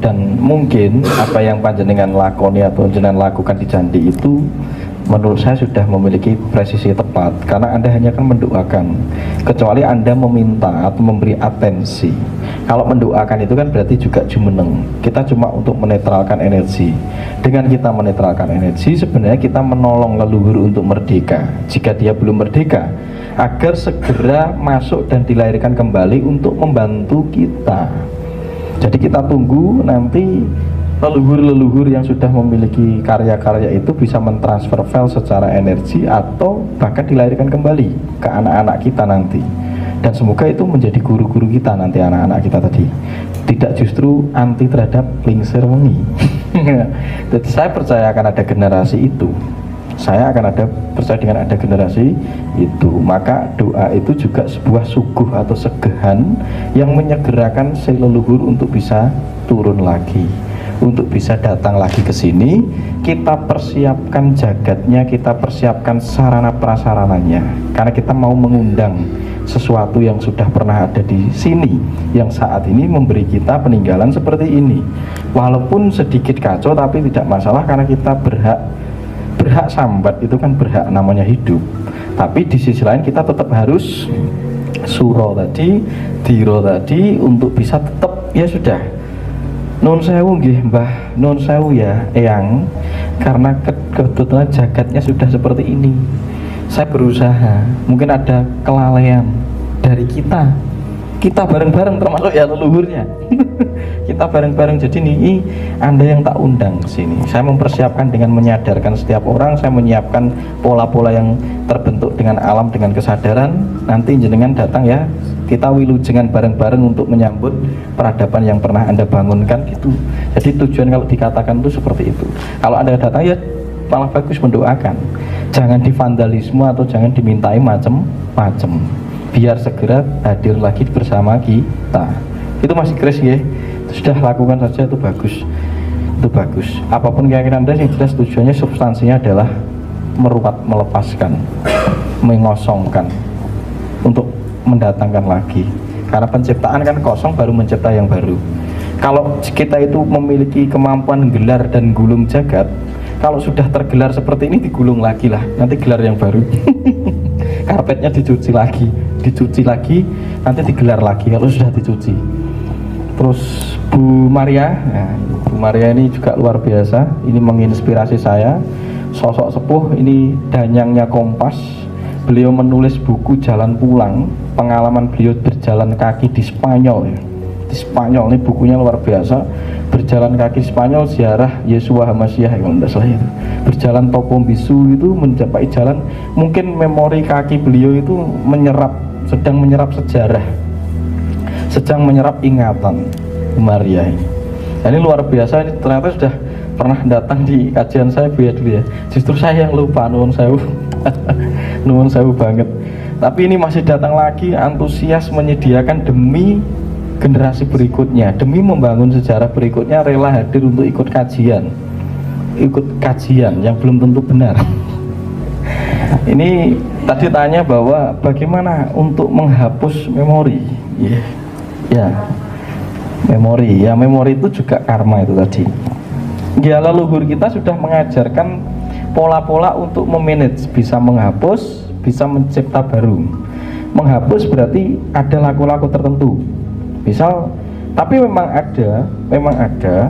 Dan mungkin apa yang panjenengan lakoni atau jenengan lakukan di candi itu menurut saya sudah memiliki presisi tepat, karena Anda hanya kan mendoakan, kecuali Anda meminta atau memberi atensi. Kalau mendoakan itu kan berarti juga jumeneng, kita cuma untuk menetralkan energi. Dengan kita menetralkan energi, sebenarnya kita menolong leluhur untuk merdeka jika dia belum merdeka, agar segera masuk dan dilahirkan kembali untuk membantu kita. Jadi kita tunggu nanti leluhur-leluhur yang sudah memiliki karya-karya itu bisa mentransfer file secara energi atau bahkan dilahirkan kembali ke anak-anak kita nanti. Dan semoga itu menjadi guru-guru kita nanti, anak-anak kita tadi, tidak justru anti terhadap link ceremony. Jadi saya percaya akan ada generasi itu. Saya akan percaya dengan ada generasi itu. Maka doa itu juga sebuah suguh atau segehan yang menyegerakan si leluhur untuk bisa turun lagi, untuk bisa datang lagi ke sini. Kita persiapkan jagatnya, kita persiapkan sarana prasarananya, karena kita mau mengundang sesuatu yang sudah pernah ada di sini, yang saat ini memberi kita peninggalan seperti ini. Walaupun sedikit kacau tapi tidak masalah, karena kita berhak sambat, itu kan berhak, namanya hidup. Tapi di sisi lain kita tetap harus suro tadi, diro tadi, untuk bisa tetap, ya sudah, nun sewu nggih Mbah, nun sewu ya Eyang, karena kebetulan jagatnya sudah seperti ini. Saya berusaha, mungkin ada kelalaian dari kita bareng-bareng, termasuk ya leluhurnya. Kita bareng-bareng. Jadi nih, Anda yang tak undang ke sini, saya mempersiapkan dengan menyadarkan setiap orang. Saya menyiapkan pola-pola yang terbentuk dengan alam, dengan kesadaran. Nanti jenengan datang ya, kita wilujengan bareng-bareng untuk menyambut peradaban yang pernah Anda bangunkan gitu. Jadi tujuan kalau dikatakan itu seperti itu. Kalau Anda datang ya malah bagus mendoakan, jangan divandalisme atau jangan dimintai macem-macem, biar segera hadir lagi bersama kita. Itu masih kres ya, sudah lakukan saja, itu bagus, itu bagus. Apapun keyakinan Anda, yang jelas tujuannya, substansinya adalah meruat, melepaskan, mengosongkan, untuk mendatangkan lagi. Karena penciptaan kan kosong, baru mencipta yang baru. Kalau kita itu memiliki kemampuan gelar dan gulung jagat, kalau sudah tergelar seperti ini, digulung lagi lah, nanti gelar yang baru. Karpetnya dicuci lagi, nanti digelar lagi kalau sudah dicuci. Terus Bu Maria, nah, Bu Maria ini juga luar biasa, ini menginspirasi saya. Sosok sepuh ini, danyangnya Kompas. Beliau menulis buku Jalan Pulang, pengalaman beliau berjalan kaki di Spanyol ya. Di Spanyol, ini bukunya luar biasa. Berjalan kaki Spanyol, ziarah Yesua Hamasyah, kalau tidak salah itu. Berjalan Topom Bisu itu mencapai jalan. Mungkin memori kaki beliau itu sedang menyerap sejarah, sedang menyerap ingatan Maria ini. Nah, ini luar biasa, ini ternyata sudah pernah datang di kajian saya Bu ya dulu ya. Justru saya yang lupa, nuwun sewu. Nuwun sewu banget. Tapi ini masih datang lagi, antusias menyediakan demi generasi berikutnya, demi membangun sejarah berikutnya, rela hadir untuk ikut kajian yang belum tentu benar. Ini tadi tanya bahwa bagaimana untuk menghapus memori. Ya, memori itu juga karma itu tadi. Ya, leluhur kita sudah mengajarkan pola-pola untuk memanage, bisa menghapus, bisa mencipta baru. Menghapus berarti ada laku-laku tertentu. Misal, tapi memang ada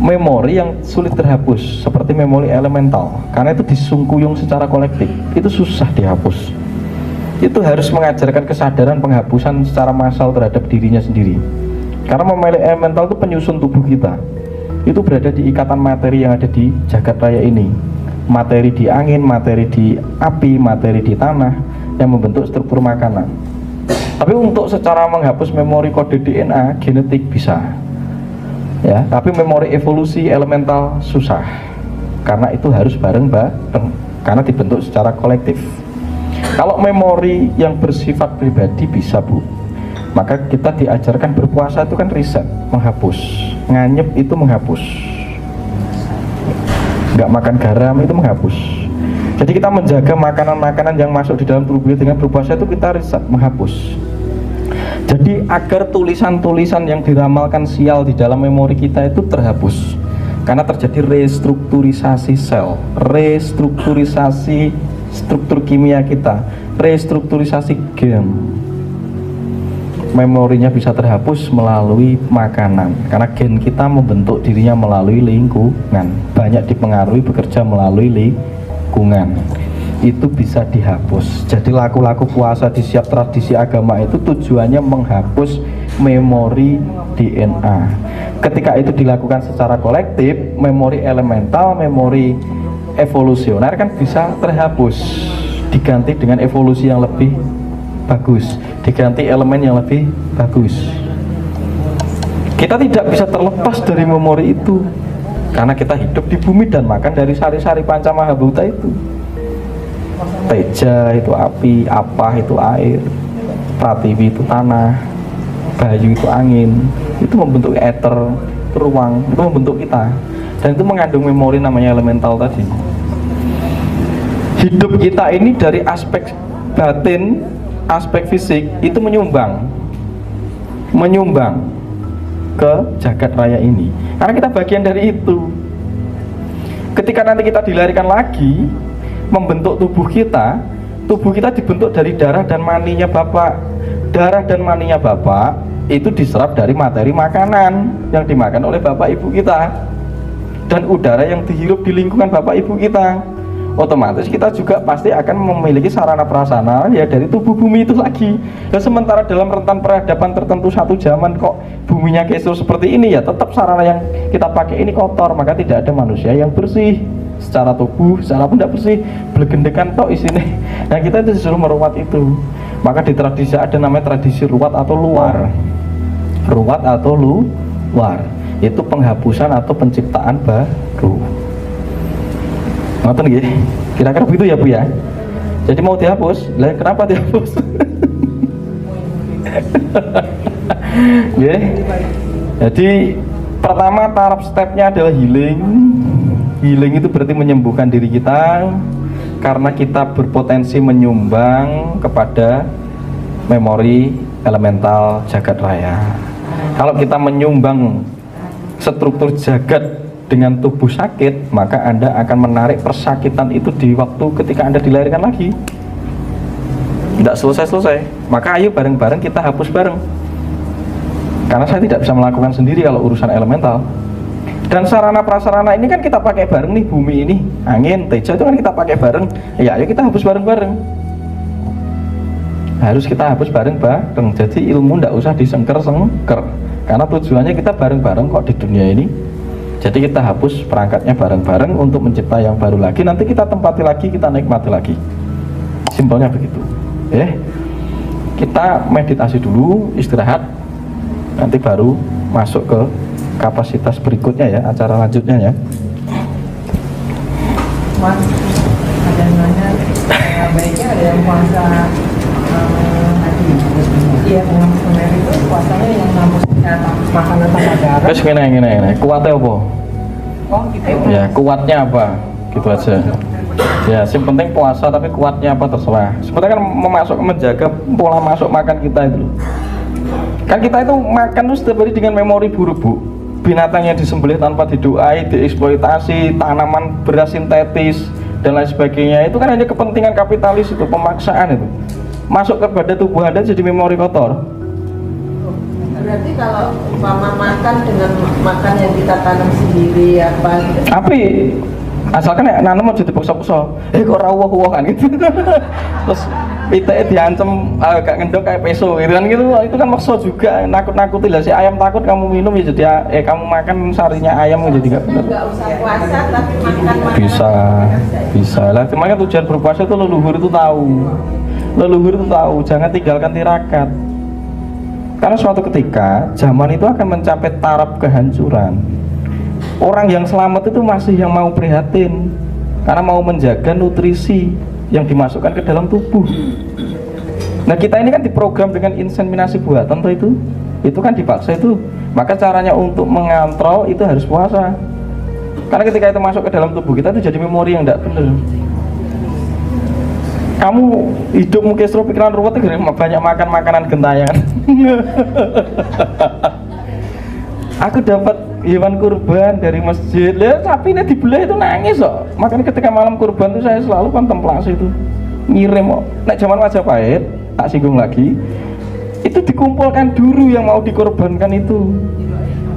memori yang sulit terhapus, seperti memori elemental, karena itu disungkuyung secara kolektif, itu susah dihapus. Itu harus mengajarkan kesadaran penghapusan secara massal terhadap dirinya sendiri. Karena memori elemental itu penyusun tubuh kita, itu berada di ikatan materi yang ada di jagat raya ini. Materi di angin, materi di api, materi di tanah, yang membentuk struktur makanan. Tapi untuk secara menghapus memori kode DNA, genetik bisa ya, tapi memori evolusi elemental susah, karena itu harus bareng-bareng, karena dibentuk secara kolektif. Kalau memori yang bersifat pribadi bisa Bu, maka kita diajarkan berpuasa itu kan riset, menghapus. Nganyep itu menghapus, nggak makan garam itu menghapus. Jadi kita menjaga makanan-makanan yang masuk di dalam tubuh dengan berpuasa itu kita riset, menghapus. Jadi agar tulisan-tulisan yang diramalkan sial di dalam memori kita itu terhapus, karena terjadi restrukturisasi sel, restrukturisasi struktur kimia kita, restrukturisasi gen. Memorinya bisa terhapus melalui makanan, karena gen kita membentuk dirinya melalui lingkungan, banyak dipengaruhi bekerja melalui lingkungan, itu bisa dihapus. Jadi laku-laku puasa di setiap tradisi agama itu tujuannya menghapus memori DNA. Ketika itu dilakukan secara kolektif, memori elemental, memori evolusioner kan bisa terhapus, diganti dengan evolusi yang lebih bagus, diganti elemen yang lebih bagus. Kita tidak bisa terlepas dari memori itu, karena kita hidup di bumi dan makan dari sari-sari panca mahabhuta itu. Teja itu api, apa itu air, Pratiwi itu tanah, Bayu itu angin, itu membentuk ether, itu ruang, itu membentuk kita, dan itu mengandung memori namanya elemental tadi. Hidup kita ini dari aspek batin, aspek fisik itu menyumbang ke jagat raya ini, karena kita bagian dari itu. Ketika nanti kita dilahirkan lagi, membentuk tubuh kita dibentuk dari darah dan maninya bapak. Darah dan maninya bapak itu diserap dari materi makanan yang dimakan oleh bapak ibu kita, dan udara yang dihirup di lingkungan bapak ibu kita. Otomatis kita juga pasti akan memiliki sarana prasarana ya dari tubuh bumi itu lagi. Dan sementara dalam rentan peradaban tertentu satu zaman kok buminya kesur seperti ini, ya tetap sarana yang kita pakai ini kotor, maka tidak ada manusia yang bersih secara tubuh, secara pun tidak bersih, belegendekan tok isinya. Nah kita itu disuruh meruat itu. Maka di tradisi ada namanya tradisi ruat atau luar. Ruat atau luar itu penghapusan atau penciptaan baru. Ngerti nggih? Kira-kira begitu ya Bu ya. Jadi mau dihapus, lah kenapa dihapus? Nggih. Jadi pertama tahap stepnya adalah healing. Healing itu berarti menyembuhkan diri kita, karena kita berpotensi menyumbang kepada memori elemental jagat raya. Kalau kita menyumbang struktur jagat dengan tubuh sakit, maka Anda akan menarik persakitan itu di waktu ketika Anda dilahirkan lagi. Tidak selesai-selesai. Maka ayo bareng-bareng kita hapus bareng. Karena saya tidak bisa melakukan sendiri kalau urusan elemental. Dan sarana prasarana ini kan kita pakai bareng nih, bumi ini, angin, teja itu kan kita pakai bareng. Ya ayo kita hapus bareng-bareng. Harus kita hapus bareng-bareng. Jadi ilmu tidak usah disengker-sengker, karena tujuannya kita bareng-bareng kok di dunia ini. Jadi kita hapus perangkatnya bareng-bareng untuk mencipta yang baru lagi. Nanti kita tempati lagi, kita nikmati lagi. Simpelnya begitu. Kita meditasi dulu, istirahat, nanti baru masuk ke kapasitas berikutnya ya, acara lanjutnya ya. Mas, ada yang nanya, baiknya ada yang puasa iya, pengamus itu puasanya yang ngamusnya makanan tanpa garam. Terus gini, kuatnya apa? Oh gitu. Ya, kuatnya apa? Gitu aja. Ya, yang penting puasa, tapi kuatnya apa terserah. Sebenarnya kan menjaga pola masuk makan kita itu. Kan kita itu makan tuh setiap hari dengan memori buruk, Bu. Binatang yang disembelih tanpa didoai, dieksploitasi, tanaman beras sintetis dan lain sebagainya, itu kan hanya kepentingan kapitalis, itu pemaksaan itu. Masuk kepada tubuh Anda jadi memori kotor. Berarti kalau umpama makan dengan makan yang kita tanam sendiri apa gitu. Tapi asalkan ya nanam aja dipaksa-paksa. Kok rawuh-rawuh kan gitu. Terus piteke diancem gak ngendok kayak peso gitu kan gitu. Itu kan maksa juga, nakut-nakuti lah, si ayam takut kamu minum ya jadi kamu makan sarinya ayam jadi gak benar. Enggak usah puasa tapi makan Bisa lah. Makanya tujuan berpuasa itu leluhur itu tahu, jangan tinggalkan tirakat. Karena suatu ketika zaman itu akan mencapai taraf kehancuran. Orang yang selamat itu masih yang mau prihatin, karena mau menjaga nutrisi yang dimasukkan ke dalam tubuh. Nah kita ini kan diprogram dengan inseminasi buatan itu kan dipaksa itu. Maka caranya untuk mengontrol itu harus puasa. Karena ketika itu masuk ke dalam tubuh kita itu jadi memori yang tidak benar. Kamu hidup mungkin pikiran ruwet itu banyak makan makanan gentayangan. Aku dapat hewan kurban dari masjid, lihat sapinya dibelah itu nangis kok. Makanya ketika malam kurban itu saya selalu kontemplasi itu, ngirim kok. Nek zaman Majapahit, tak singgung lagi, itu dikumpulkan dulu yang mau dikorbankan itu,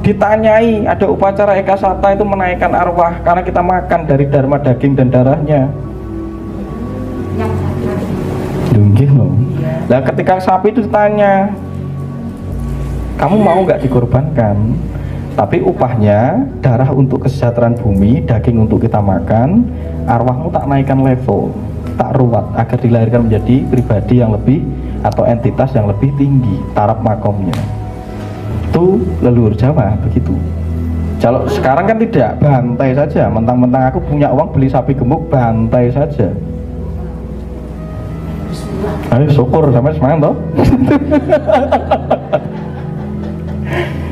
ditanyai, ada upacara eka sata itu menaikkan arwah karena kita makan dari dharma daging dan darahnya. Dunggih loh. Nah ketika sapi itu ditanya, kamu mau nggak dikorbankan? Tapi upahnya darah untuk kesejahteraan bumi, daging untuk kita makan, arwahmu tak naikkan level, tak ruwat agar dilahirkan menjadi pribadi yang lebih atau entitas yang lebih tinggi taraf makomnya. Itu leluhur Jawa begitu. Kalau sekarang kan tidak, bantai saja, mentang-mentang aku punya uang beli sapi gemuk, bantai saja. Ayo syukur sampai semangat toh.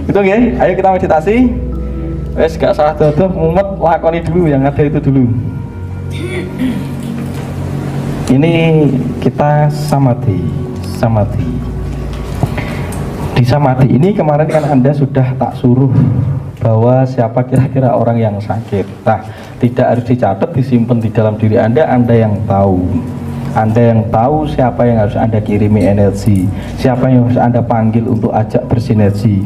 Itu oke, ayo kita meditasi. Wes gak salah dodo, mumet lakoni dulu yang ada itu dulu. Ini kita samadhi. Di samadhi ini kemarin kan Anda sudah tak suruh bahwa siapa kira-kira orang yang sakit. Nah, tidak harus dicatat, disimpan di dalam diri Anda yang tahu. Anda yang tahu siapa yang harus Anda kirimi energi, siapa yang harus Anda panggil untuk ajak bersinergi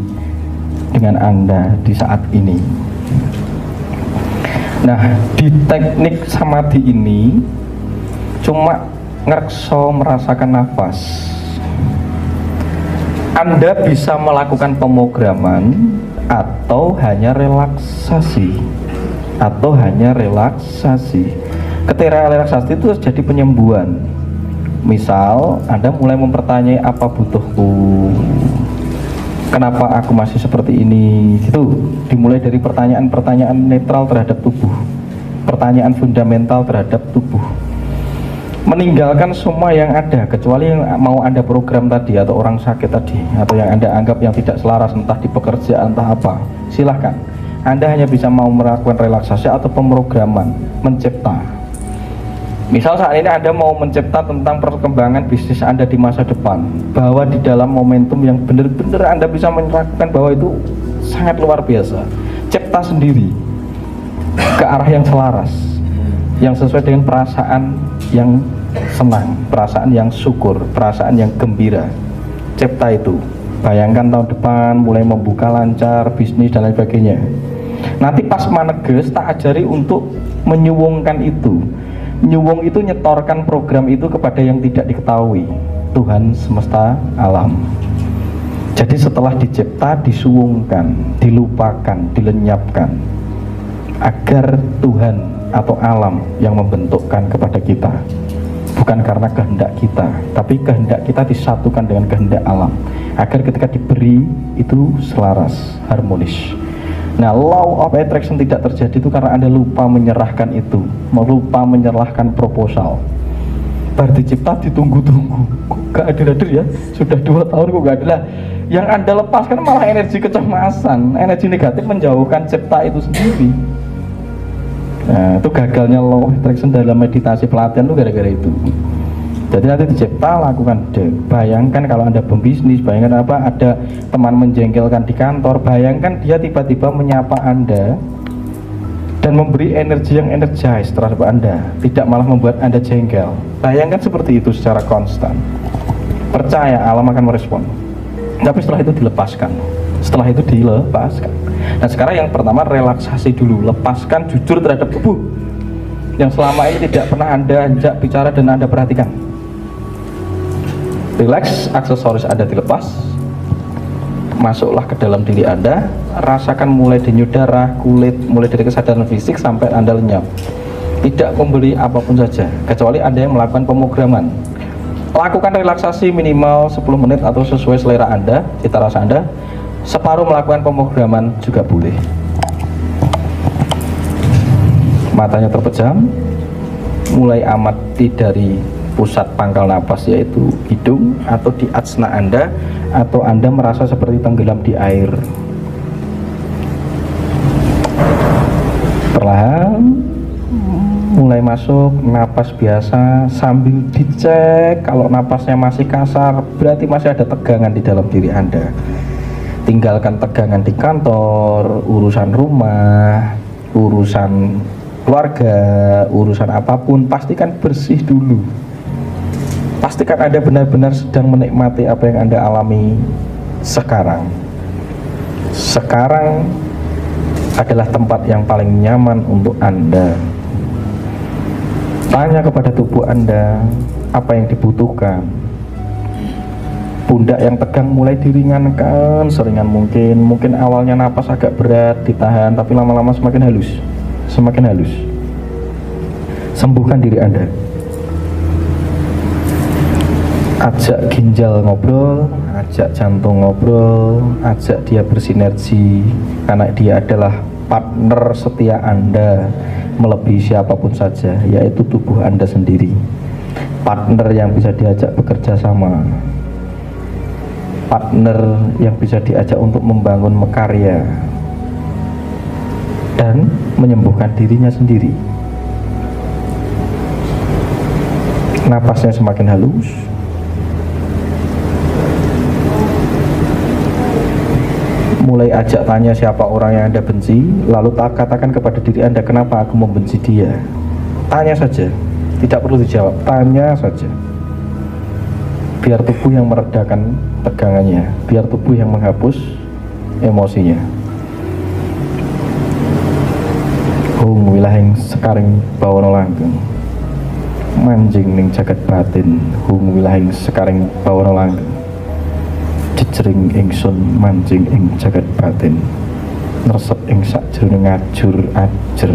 dengan Anda di saat ini. Nah, di teknik samadhi ini cuma ngerkso merasakan nafas. Anda bisa melakukan pemrograman atau hanya relaksasi. Ketika relaksasi itu jadi penyembuhan. Misal Anda mulai mempertanyai apa butuhku, kenapa aku masih seperti ini, gitu. Dimulai dari pertanyaan-pertanyaan netral terhadap tubuh, pertanyaan fundamental terhadap tubuh, meninggalkan semua yang ada kecuali yang mau Anda program tadi, atau orang sakit tadi, atau yang Anda anggap yang tidak selaras entah di pekerjaan entah apa. Silahkan, Anda hanya bisa mau melakukan relaksasi atau pemrograman, mencipta. Misal saat ini Anda mau mencipta tentang perkembangan bisnis Anda di masa depan, bahwa di dalam momentum yang benar-benar Anda bisa menerapkan bahwa itu sangat luar biasa. Cipta sendiri ke arah yang selaras, yang sesuai dengan perasaan yang senang, perasaan yang syukur, perasaan yang gembira. Cipta itu. Bayangkan tahun depan mulai membuka lancar bisnis dan lain sebagainya. Nanti pas maneges tak ajari untuk menyuwungkan itu. Nyuwung itu nyetorkan program itu kepada yang tidak diketahui, Tuhan semesta alam. Jadi setelah dicipta, disuwungkan, dilupakan, dilenyapkan, agar Tuhan atau alam yang membentukkan kepada kita, bukan karena kehendak kita, tapi kehendak kita disatukan dengan kehendak alam, agar ketika diberi itu selaras, harmonis. Nah, law of attraction tidak terjadi itu karena Anda lupa menyerahkan itu, lupa menyerahkan proposal. Baru dicipta ditunggu-tunggu, kok gak hadir-hadir ya, sudah 2 tahun kok gak ada lah. Yang Anda lepaskan malah energi kecemasan, energi negatif menjauhkan cipta itu sendiri. Nah, itu gagalnya law of attraction dalam meditasi pelatihan itu gara-gara itu. Jadi nanti dicipta, lakukan. Bayangkan kalau Anda pembisnis, bayangkan apa, ada teman menjengkelkan di kantor, bayangkan dia tiba-tiba menyapa Anda dan memberi energi yang energize terhadap Anda, tidak malah membuat Anda jengkel. Bayangkan seperti itu secara konstan. Percaya alam akan merespon. Tapi setelah itu dilepaskan. Nah, sekarang yang pertama relaksasi dulu, lepaskan jujur terhadap tubuh yang selama ini tidak pernah Anda ajak bicara dan Anda perhatikan. Relax, aksesoris Anda dilepas, masuklah ke dalam diri Anda, rasakan mulai denyut darah, kulit, mulai dari kesadaran fisik sampai Anda lenyap. Tidak membeli apapun saja, kecuali Anda yang melakukan pemrograman. Lakukan relaksasi minimal 10 menit atau sesuai selera Anda, cita rasa Anda. Separuh melakukan pemrograman juga boleh. Matanya terpejam, mulai amati dari pusat pangkal napas yaitu hidung atau di atsna Anda, atau Anda merasa seperti tenggelam di air. Perlahan mulai masuk, napas biasa sambil dicek. Kalau napasnya masih kasar, berarti masih ada tegangan di dalam diri Anda. Tinggalkan tegangan di kantor, urusan rumah, urusan keluarga, urusan apapun, pastikan bersih dulu. Pastikan Anda benar-benar sedang menikmati apa yang Anda alami sekarang. Sekarang adalah tempat yang paling nyaman untuk Anda. Tanya kepada tubuh Anda apa yang dibutuhkan. Pundak yang tegang mulai diringankan seringan mungkin. Mungkin awalnya napas agak berat, ditahan, tapi lama-lama semakin halus. Semakin halus. Sembuhkan diri Anda. Ajak ginjal ngobrol, ajak jantung ngobrol, ajak dia bersinergi, karena dia adalah partner setia Anda melebihi siapapun saja, yaitu tubuh Anda sendiri. Partner yang bisa diajak bekerja sama, partner yang bisa diajak untuk membangun mekarya dan menyembuhkan dirinya sendiri. Napasnya semakin halus. Mulai ajak tanya siapa orang yang Anda benci, lalu katakan kepada diri Anda, kenapa aku membenci dia. Tanya saja, tidak perlu dijawab, tanya saja. Biar tubuh yang meredakan tegangannya, biar tubuh yang menghapus emosinya. Hung wilahing sekaring bawana langgeng, manjing ning jagat batin. Hung wilahing sekaring bawana langgeng, jejering ingsun mancing ing jagat batin, nresep ing sakjroning ajur ajer.